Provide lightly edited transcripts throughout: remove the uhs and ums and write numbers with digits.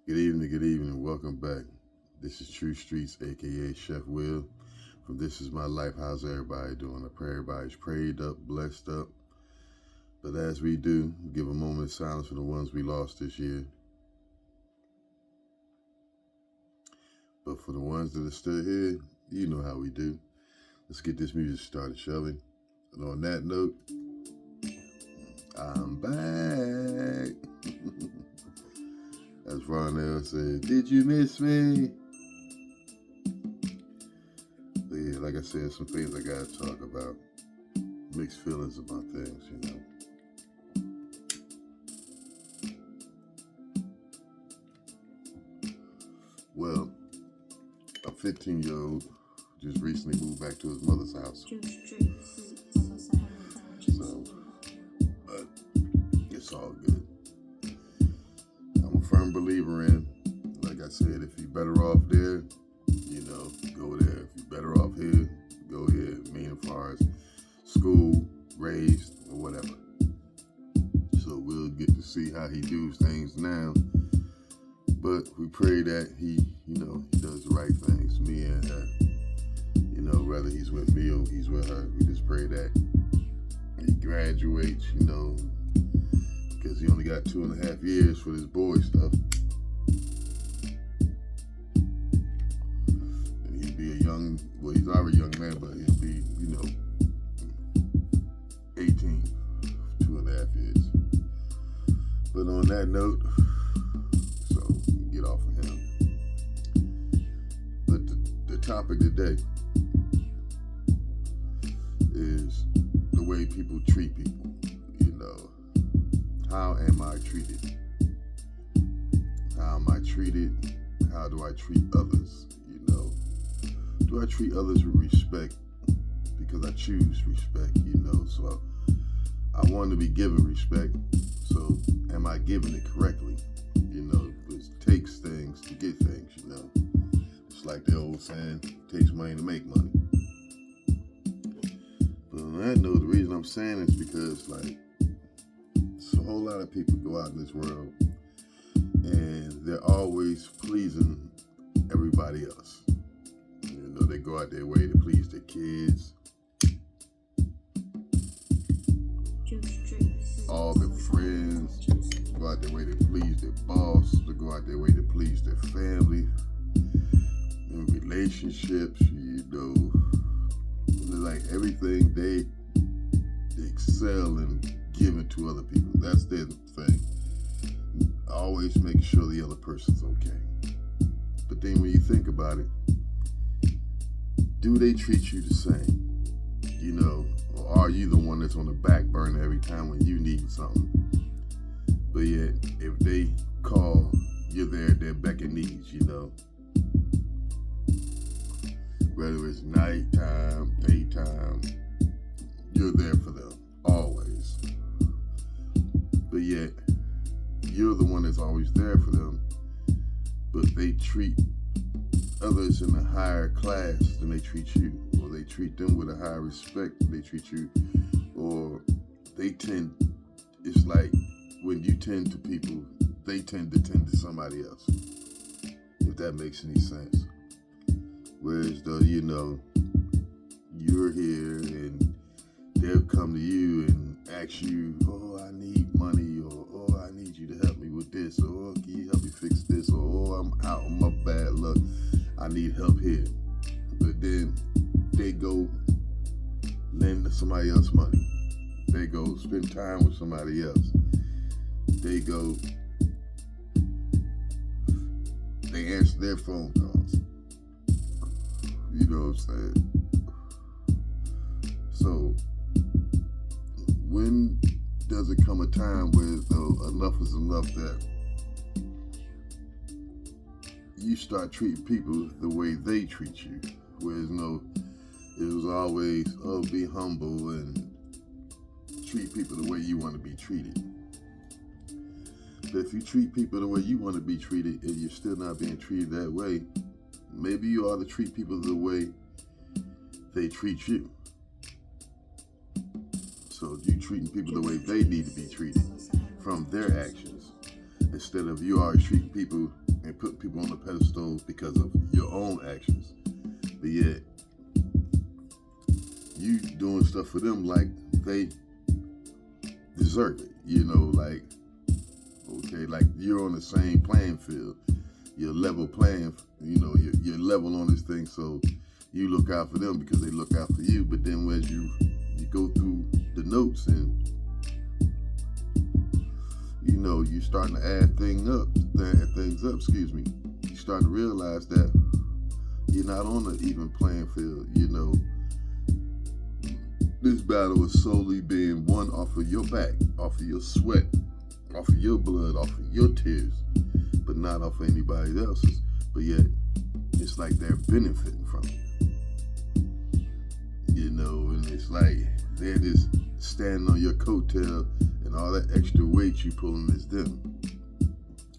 Good evening, welcome back. This is True Streets, aka Chef Will. From This Is My Life, how's everybody doing? I pray everybody's prayed up, blessed up. But as we do, give a moment of silence for the ones we lost this year. But for the ones that are still here, you know how we do. Let's get this music started, shall we? And on that note, I'm back. As Ronell said, did you miss me? But yeah, like I said, some things I gotta talk about. Mixed feelings about things, you know. Well, a 15-year-old just recently moved back to his mother's house. So, but it's all good. I'm a firm believer in, like I said, if you're better off there, you know, go there. If you're better off here, go here. Meaning as far as school, raised, or whatever. So we'll get to see how he does things now. But we pray that he does the right things. Me and her, whether he's with me or he's with her, we just pray that he graduates, because he only got 2.5 years for this boy stuff. And he'd be he's already a young man, but he'll be, 18, 2.5 years. But on that note, so get off of him. But the topic today is the way people treat people. How am I treated? How am I treated? How do I treat others? Do I treat others with respect? Because I choose respect, so I want to be given respect. So am I giving it correctly? It takes things to get things, It's like the old saying, it takes money to make money. But on that note, the reason I'm saying is because, a whole lot of people go out in this world and they're always pleasing everybody else. They go out their way to please their kids, all their friends, go out their way to please their boss, they go out their way to please their family, and relationships, like everything they excel in giving to other people. That's their thing. Always make sure the other person's okay. But then when you think about it, do they treat you the same? Or are you the one that's on the back burner every time when you need something? But yet, if they call, you're there at their beck and needs, Whether it's nighttime, daytime, you're there for them, always. But yet, you're the one that's always there for them, but they treat others in a higher class than they treat you, or they treat them with a higher respect than they treat you, or it's like when you tend to people, they tend to tend to somebody else, if that makes any sense. Whereas though, you're here and they'll come to you and ask you, oh, I need money, or oh, I need you to help me with this, or oh, can you help me fix this, or oh, I'm out on my bad luck, I need help here. But then they go lend somebody else money. They go spend time with somebody else. They answer their phone calls. You know what I'm saying? So when does it come a time where enough is enough that you start treating people the way they treat you? Whereas it was always, be humble and treat people the way you want to be treated. But if you treat people the way you want to be treated and you're still not being treated that way, maybe you ought to treat people the way they treat you. So you treating people the way they need to be treated from their actions, instead of you always treating people and putting people on the pedestal because of your own actions. But yet, you doing stuff for them like they deserve it. You know, like, okay, like you're on the same playing field. You're level playing, you know, you're level on this thing, so you look out for them because they look out for you. But then as you go through the notes and, you know, you're starting to add things up, you start to realize that you're not on an even playing field. You know, this battle is solely being won off of your back, off of your sweat, off of your blood, off of your tears, but not off of anybody else's. But yet, it's like they're benefiting from it. You know, and it's like they're just standing on your coattail, and all that extra weight you pulling is them.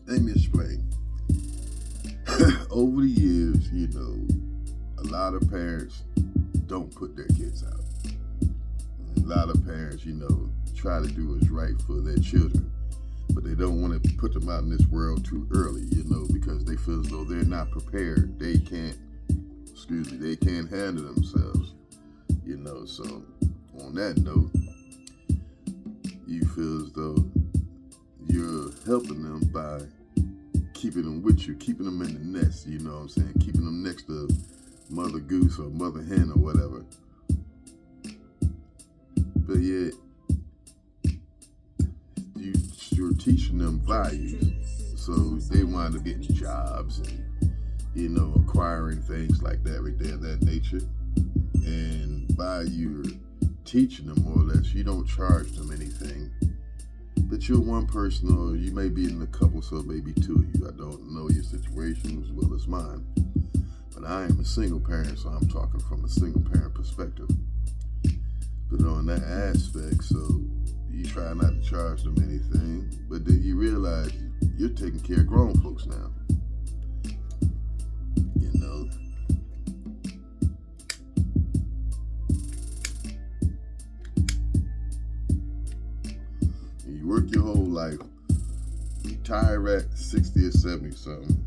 Let me explain. Over the years, you know, a lot of parents don't put their kids out. A lot of parents, you know, try to do what's right for their children, but they don't want to put them out in this world too early, you know, because they feel as though they're not prepared. They can't handle themselves, you know. So on that note, you feel as though you're helping them by keeping them with you, keeping them in the nest, you know what I'm saying? Keeping them next to Mother Goose or Mother Hen or whatever. But yet, you're teaching them values. So they wind up getting jobs and, you know, acquiring things like that right there, that nature. And by you teaching them more or less, you don't charge them anything. But you're one person, or you may be in a couple, so maybe two of you. I don't know your situation as well as mine. But I am a single parent, so I'm talking from a single parent perspective. But on that aspect, so you try not to charge them anything, but then you realize you're taking care of grown folks now. You know? You work your whole life, retire at 60 or 70 something,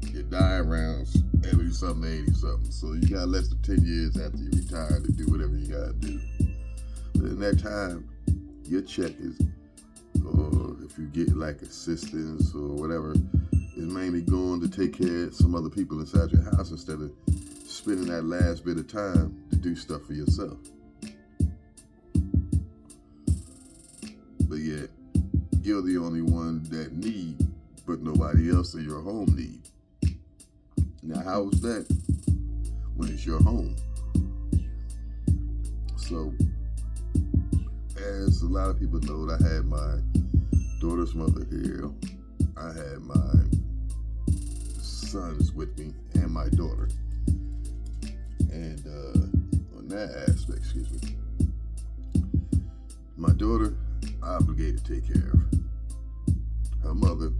you die around 70 something, 80 something. So you got less than 10 years after you retire to do whatever you gotta do. But in that time, your check is, or if you get like assistance or whatever, is mainly going to take care of some other people inside your house instead of spending that last bit of time to do stuff for yourself. But yet, you're the only one that need, but nobody else in your home need. Now, how is that when it's your home? So, as a lot of people know, I had my daughter's mother here. I had my sons with me and my daughter. And on that aspect, my daughter, obligated to take care of her mother,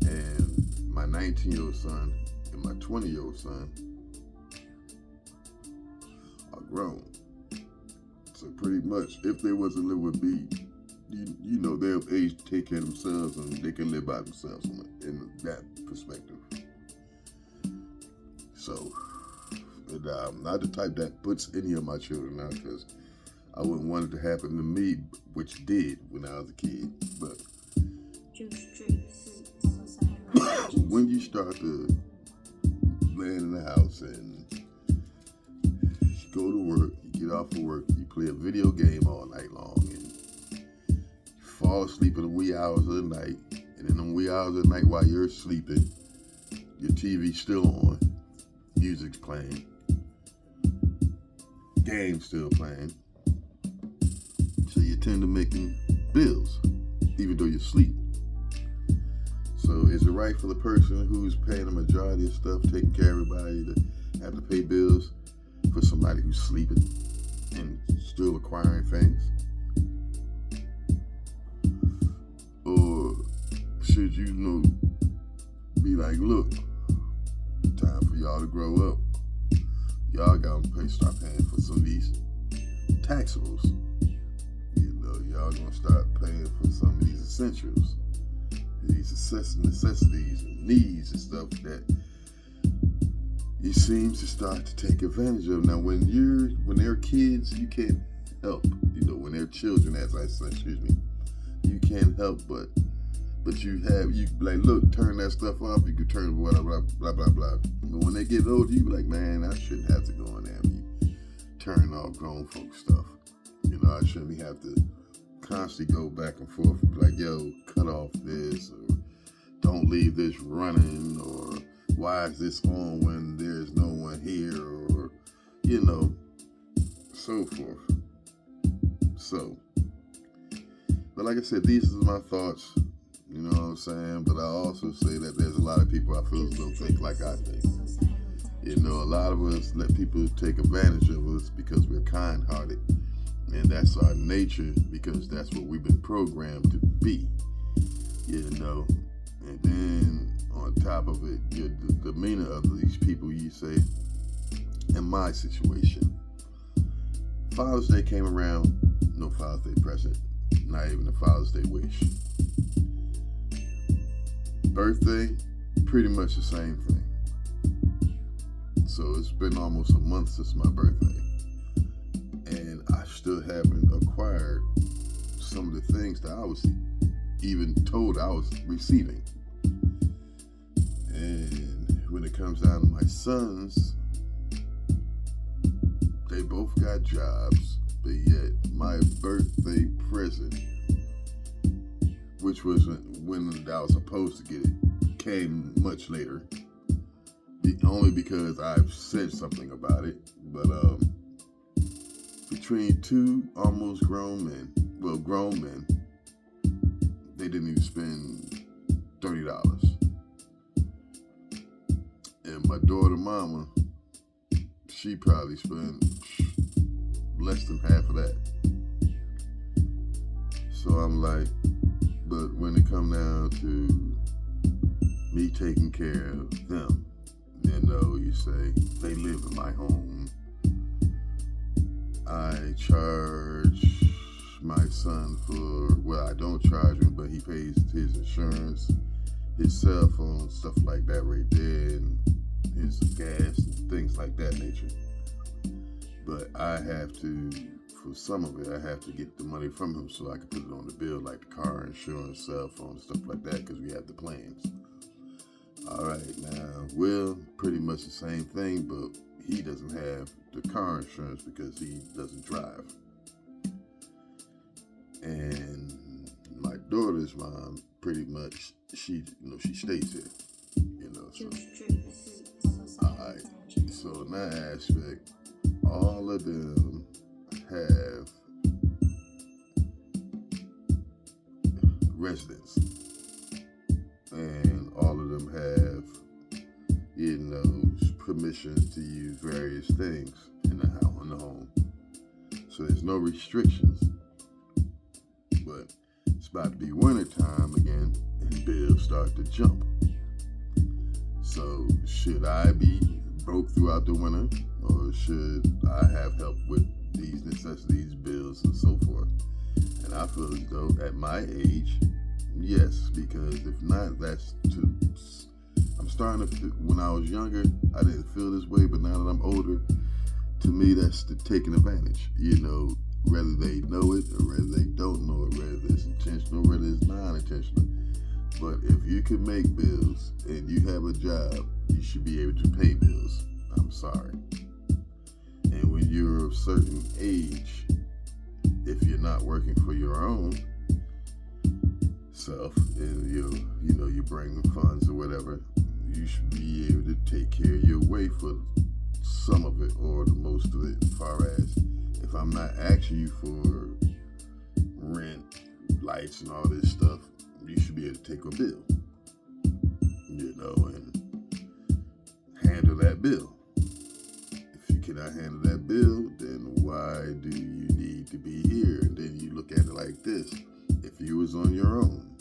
and my 19-year-old son and my 20-year-old son are grown. So pretty much, if they was to live with me, you know, they're of age to take care of themselves, and they can live by themselves in that perspective. So, and I'm not the type that puts any of my children out, because I wouldn't want it to happen to me, which did when I was a kid. But when you start to land in the house and go to work, you get off of work, you play a video game all night long, and you fall asleep in the wee hours of the night, and in the wee hours of the night while you're sleeping, your TV's still on, music's playing, game's still playing. So you tend to making bills, even though you're asleep. So is it right for the person who's paying the majority of stuff, taking care of everybody, to have to pay bills for somebody who's sleeping and still acquiring things? Or should you know, be like, look, time for y'all to grow up. Y'all gotta start paying for some of these taxables. Y'all gonna start paying for some of these essentials. these necessities and needs and stuff that you seem to start to take advantage of. Now, when they're kids, you can't help. When they're children, as I said, you can't help but you like, look, turn that stuff off. You can turn blah blah blah blah blah. But when they get older, you be like, man, I shouldn't have to go in there and be turning off grown folk stuff. I shouldn't have to constantly go back and forth and be like, yo, cut off this, or don't leave this running, or why is this on when there's no one here, or so forth. So, but like I said, these are my thoughts. You know what I'm saying? But I also say that there's a lot of people I feel don't think like I think. A lot of us let people take advantage of us because we're kind-hearted. And that's our nature, because that's what we've been programmed to be. And then on top of it, the demeanor of these people, you say, in my situation, Father's Day came around, no Father's Day present, not even a Father's Day wish. Birthday, pretty much the same thing. So it's been almost a month since my birthday, and I still haven't acquired some of the things that I was even told I was receiving. And when it comes down to my sons, they both got jobs, but yet my birthday present, which was when I was supposed to get it, came much later. Only because I've said something about it. But between two almost grown men, they didn't even spend $30. And my daughter mama, she probably spent less than half of that. So I'm like, but when it come down to me taking care of them, you say, they live in my home. I charge my son I don't charge him, but he pays his insurance, his cell phone, stuff like that right there, and his gas and things like that nature. But I have to, for some of it, I have to get the money from him so I can put it on the bill, like the car insurance, cell phone, stuff like that, because we have the plans. All right, now, Will, pretty much the same thing, but he doesn't have the car insurance because he doesn't drive. And my daughter's mom, pretty much, she stays here, so. All right, so in that aspect, all of them have residence. And all of them have, permission to use various things in the house, in the home. So there's no restrictions. But it's about to be winter time again, and bills start to jump. So should I be broke throughout the winter, or should I have help with these necessities, bills, and so forth? And I feel as though at my age, yes, because if not, I'm starting to, when I was younger, I didn't feel this way, but now that I'm older, to me, that's the taking advantage, whether they know it or whether they don't know it, whether it's intentional or whether it's non-intentional. But if you can make bills and you have a job, you should be able to pay bills. I'm sorry. And when you're of a certain age, if you're not working for your own self and you bring funds or whatever, you should be able to take care of your way for some of it or the most of it. As far as if I'm not asking you for rent, lights, and all this stuff, you should be able to take a bill, and handle that bill. If you cannot handle that bill, then why do you need to be here? And then you look at it like this: if you was on your own,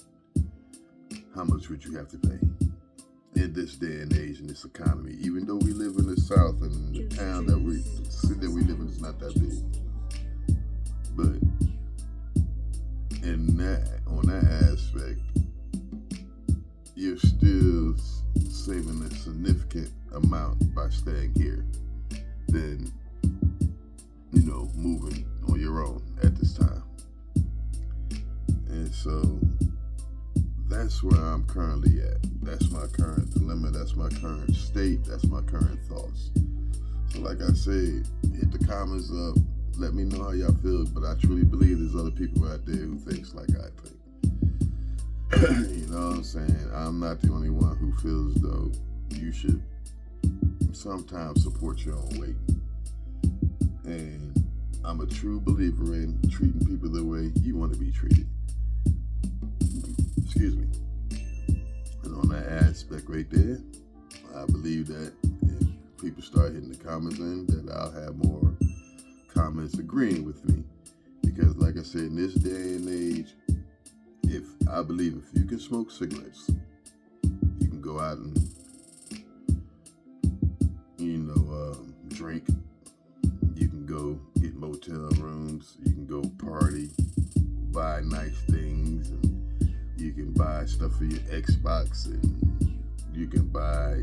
how much would you have to pay? In this day and age, in this economy, even though we live in the South and the town the city that we live in is not that big, but on that aspect, saving a significant amount by staying here than, moving on your own at this time. And so that's where I'm currently at. That's my current dilemma. That's my current state. That's my current thoughts. So like I said, hit the comments up. Let me know how y'all feel. But I truly believe there's other people out there who thinks like I think. You know what I'm saying? I'm not the only one who feels though you should sometimes support your own weight. And I'm a true believer in treating people the way you want to be treated. Excuse me. And on that aspect right there, I believe that if people start hitting the comments in, that I'll have more comments agreeing with me. Because like I said, in this day and age, I believe if you can smoke cigarettes, you can go out and, drink. You can go get motel rooms. You can go party, buy nice things, and you can buy stuff for your Xbox, and you can buy,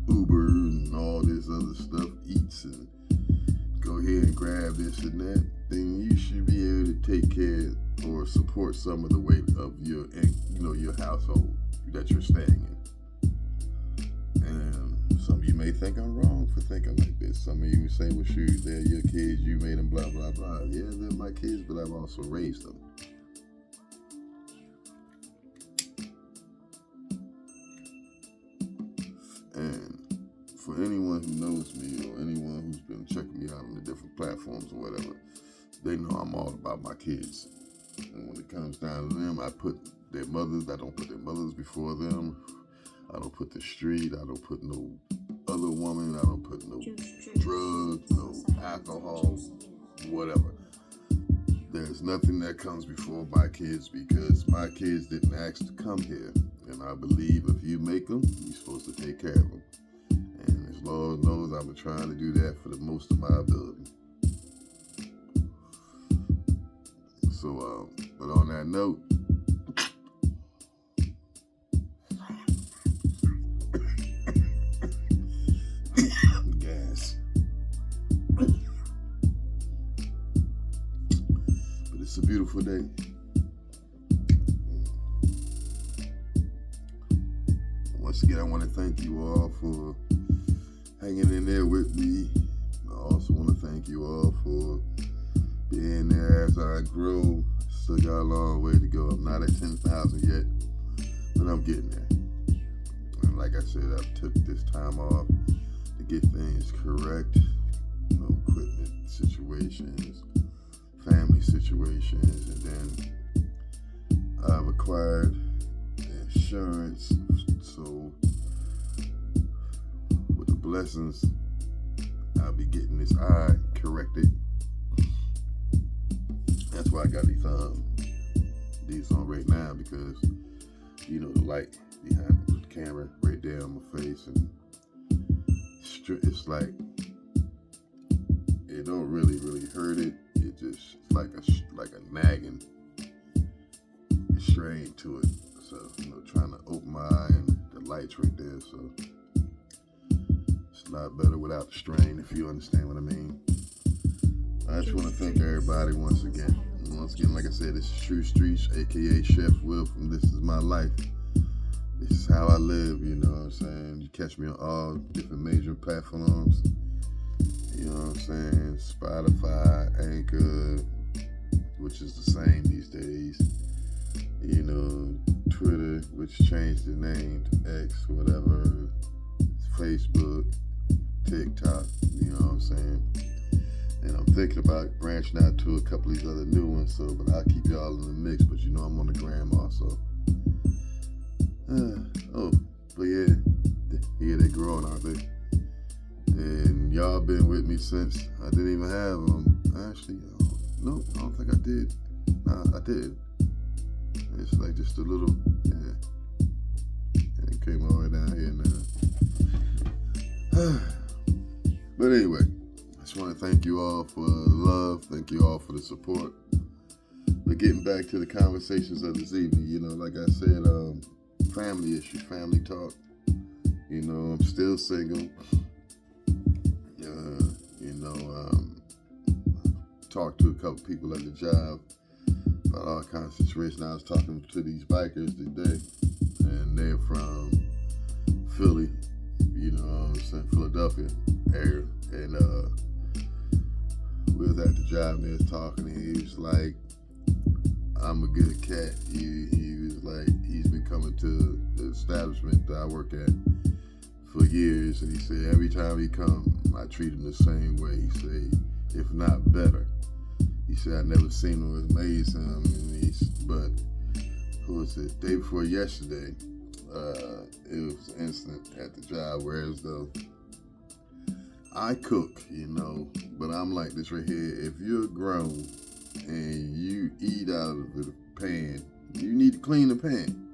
Uber and all this other stuff, Eats, and go ahead and grab this and that. Then you should be able to take care or support some of the weight of your household that you're staying in. And some of you may think I'm wrong for thinking like this. Some of you say, well, shoot, they're your kids, you made them, blah, blah, blah. Yeah, they're my kids, but I've also raised them. And for anyone who knows me or anyone who's been checking me out on the different platforms or whatever, they know I'm all about my kids. And when it comes down to them, I put their mothers, I don't put their mothers before them. I don't put the street, I don't put no other woman, I don't put no drugs, no alcohol, whatever. There's nothing that comes before my kids because my kids didn't ask to come here. And I believe if you make them, you're supposed to take care of them. And as Lord knows, I'm trying to do that for the most of my ability. So, but on that note, gas. But it's a beautiful day. Once again, I want to thank you all for hanging in there with me. I also want to thank you all for being there as I grow. Still got a long way to go. I'm not at 10,000 yet, but I'm getting there. And like I said, I took this time off to get things correct. Equipment situations, family situations, and then I've acquired insurance. So with the blessings, I'll be getting this eye corrected. That's why I got these on right now, because the light behind the camera right there on my face, and it's like it don't really hurt it. It just like a nagging strain to it. So trying to open my eye, and the light's right there, so it's a lot better without the strain, if you understand what I mean. I just want to thank everybody once again. And once again, like I said, this is True Streets, aka Chef Will from This Is My Life. This is how I live, you know what I'm saying? You catch me on all different major platforms. You know what I'm saying? Spotify, Anchor, which is the same these days. Twitter, which changed the name to X, whatever. Facebook, TikTok, you know what I'm saying? And I'm thinking about branching out to a couple of these other new ones, but I'll keep y'all in the mix, but I'm on the gram also. But yeah, they're growing, aren't they? And y'all been with me since I didn't even have them. Actually, no, I don't think I did. Nah, I did. It's like just a little, yeah. And it came all the way down here now. But anyway, I just want to thank you all for the love. Thank you all for the support. But getting back to the conversations of this evening, like I said, family issues, family talk. I'm still single. Talked to a couple people at the job about all kinds of situations. I was talking to these bikers today, and they're from Philly, Philadelphia area. And we was at the job and they was talking, and he was like, I'm a good cat. He was like, he's been coming to the establishment that I work at for years, and he said every time he come, I treat him the same way. He said, if not better. He said, I never seen him amaze him. But who was it? Day before yesterday, it was an incident at the job where as though I cook, but I'm like this right here. If you're grown and you eat out of the pan, you need to clean the pan.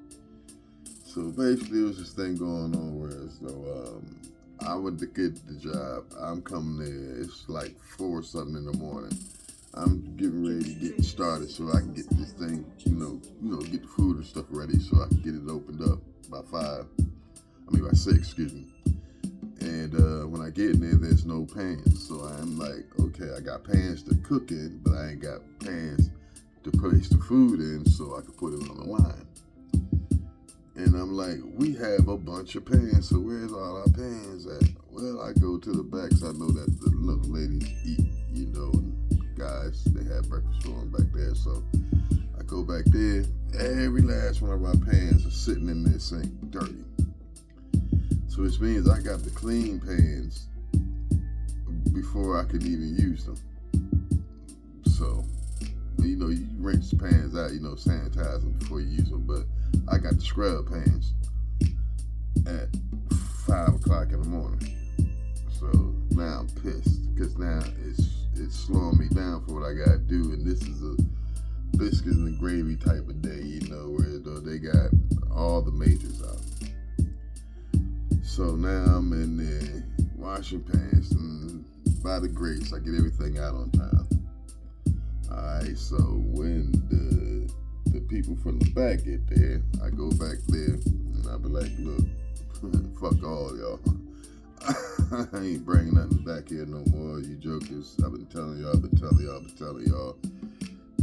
So basically, there was this thing going on where as though I went to get the job. I'm coming there. It's like 4 something in the morning. I'm getting ready to get started so I can get this thing, get the food and stuff ready so I can get it opened up by 6, excuse me. And when I get in there, there's no pans. So I'm like, okay, I got pans to cook in, but I ain't got pans to place the food in so I can put it on the line. And I'm like, we have a bunch of pans, so where's all our pans at? Well, I go to the back, so I know that the little ladies eat, and guys, they have breakfast for them back there. So I go back there, every last one of our pans are sitting in this sink, dirty. So which means I got to clean pans before I could even use them. So, you rinse pans out, sanitize them before you use them, but I got to scrub pans at 5 o'clock in the morning. So now I'm pissed because now it's slowing me down for what I gotta do, and this is a biscuits and gravy type of day, where they got all the majors out. So now I'm in there washing pans, and by the grace, I get everything out on time. Alright, so when the people from the back get there, I go back there, and I be like, look, fuck all y'all. I ain't bringing nothing back here no more, you jokers. I've been telling y'all.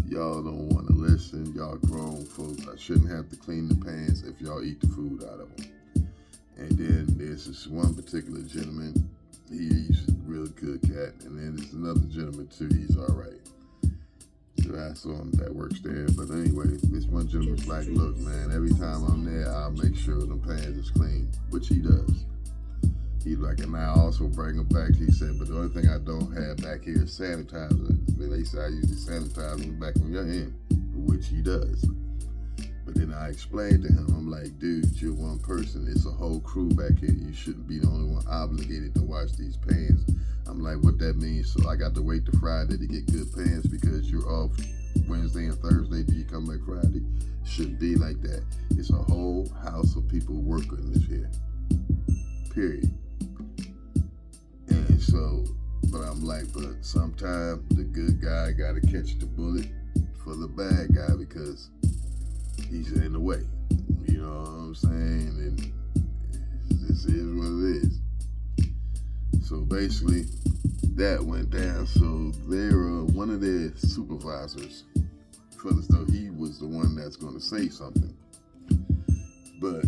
Y'all don't want to listen. Y'all grown folks. I shouldn't have to clean the pans if y'all eat the food out of them. And then there's this one particular gentleman. He's a real good cat. And then there's another gentleman too. He's all right. So I saw him that works there. But anyway, this one gentleman's like, look, man, every time I'm there, I'll make sure the pans is clean, which he does. He's like, and I also bring them back. He said, but the only thing I don't have back here is sanitizer. They say I usually sanitize them back on your end, which he does. But then I explained to him, I'm like, dude, you're one person. It's a whole crew back here. You shouldn't be the only one obligated to wash these pans. I'm like, what that means? So I got to wait to Friday to get good pans because you're off Wednesday and Thursday. Do you come back Friday? Shouldn't be like that. It's a whole house of people working this here. Period. And so, but I'm like, but sometimes the good guy got to catch the bullet for the bad guy because he's in the way. You know what I'm saying? And this is what it is. So basically, that went down. So one of their supervisors felt as though he was the one that's going to say something. But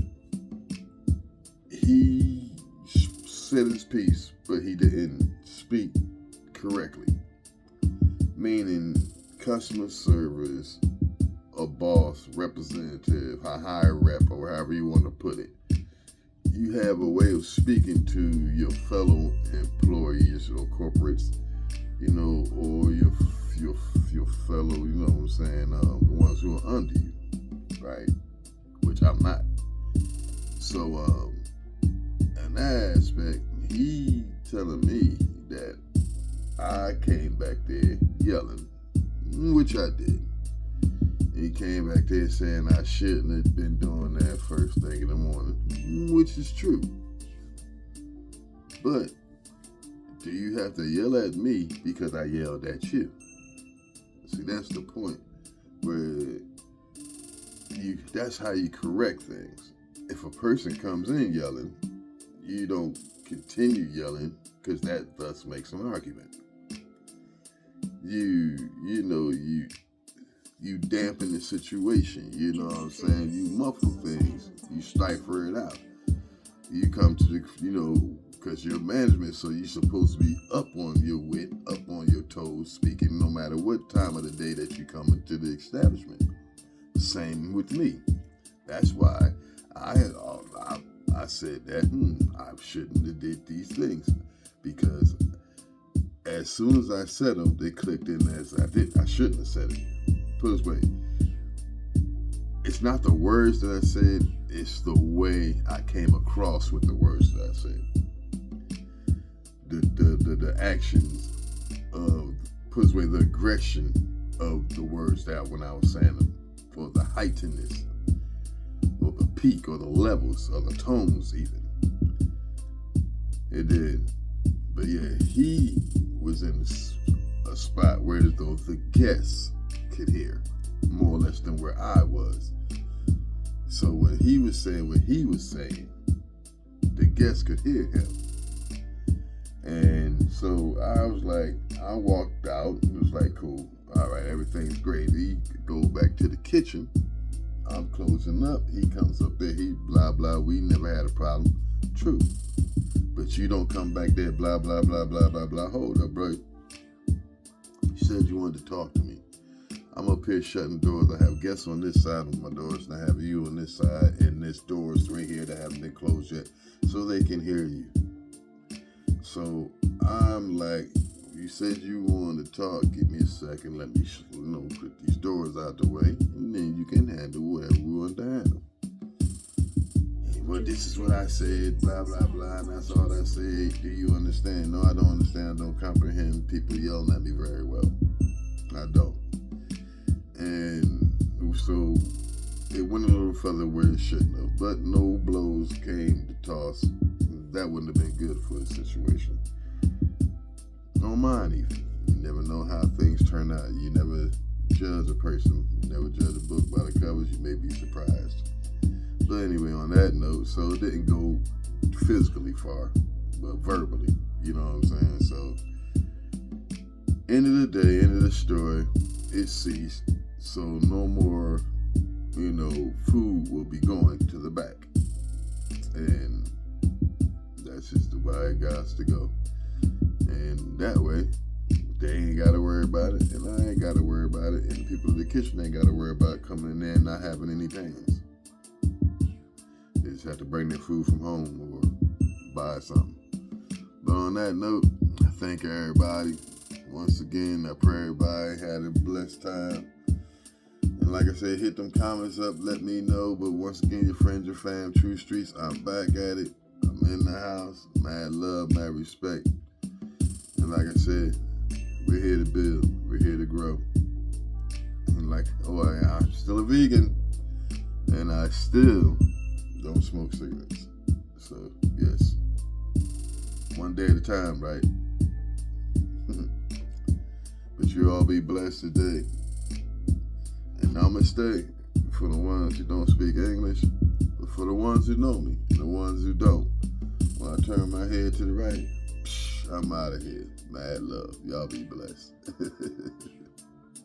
he said his piece, but he didn't speak correctly. Meaning customer service, a boss, representative, a higher rep, or however you want to put it. You have a way of speaking to your fellow employees or corporates, or your fellow, you know what I'm saying, the ones who are under you, right? Which I'm not. So, in that aspect, he telling me that I came back there yelling, which I did. He came back there saying I shouldn't have been doing that first thing in the morning, which is true. But do you have to yell at me because I yelled at you? See, that's the point where that's how you correct things. If a person comes in yelling, you don't continue yelling, because that thus makes an argument. You dampen the situation, you know what I'm saying? You muffle things, you stifle it out. You come to the, because you're management, so you're supposed to be up on your wit, up on your toes, speaking no matter what time of the day that you come into the establishment. Same with me. That's why I said that I shouldn't have did these things, because as soon as I said them, they clicked in as I did. I shouldn't have said it. Put it this way, it's not the words that I said, it's the way I came across with the words that I said. The actions of, put it this way, the aggression of the words that when I was saying them, or the heightenedness, or the peak, or the levels, or the tones even. It did. But yeah, he was in a spot where the guests could hear more or less than where I was. So when he was saying what he was saying, the guests could hear him. And so I was like, I walked out. It was like, cool. All right, everything's gravy. Go back to the kitchen. I'm closing up. He comes up there. He blah, blah. We never had a problem. True. But you don't come back there, blah, blah, blah, blah, blah, blah. Hold up, bro. You said you wanted to talk to me. I'm up here shutting doors. I have guests on this side of my doors, and I have you on this side, and this doors right here that haven't been closed yet, so they can hear you. So I'm like, you said you wanted to talk. Give me a second. Let me, put these doors out the way, and then you can handle whatever we want to handle. Well, this is what I said, blah, blah, blah, and that's all I said. Do you understand? No, I don't understand. I don't comprehend people yelling at me very well. I don't. And so it went a little further where it shouldn't have. But no blows came to toss. That wouldn't have been good for the situation. Don't mind even. You never know how things turn out. You never judge a person. You never judge a book by the covers. You may be surprised. But anyway, on that note, so it didn't go physically far, but verbally, you know what I'm saying? So, end of the day, end of the story, it ceased. So no more, food will be going to the back. And that's just the way it got to go. And that way, they ain't got to worry about it, and I ain't got to worry about it, and the people in the kitchen ain't got to worry about coming in there and not having any pains. They just have to bring their food from home or buy something. But on that note, I thank everybody. Once again, I pray everybody had a blessed time. And like I said, hit them comments up, let me know. But once again, your friends, your fam, True Streets, I'm back at it. I'm in the house. Mad love, mad respect. And like I said, we're here to build. We're here to grow. And I'm still a vegan. And I still don't smoke cigarettes. So, yes. One day at a time, right? But you all be blessed today. And namaste for the ones who don't speak English, but for the ones who know me, the ones who don't. When I turn my head to the right, I'm out of here. Mad love. Y'all be blessed.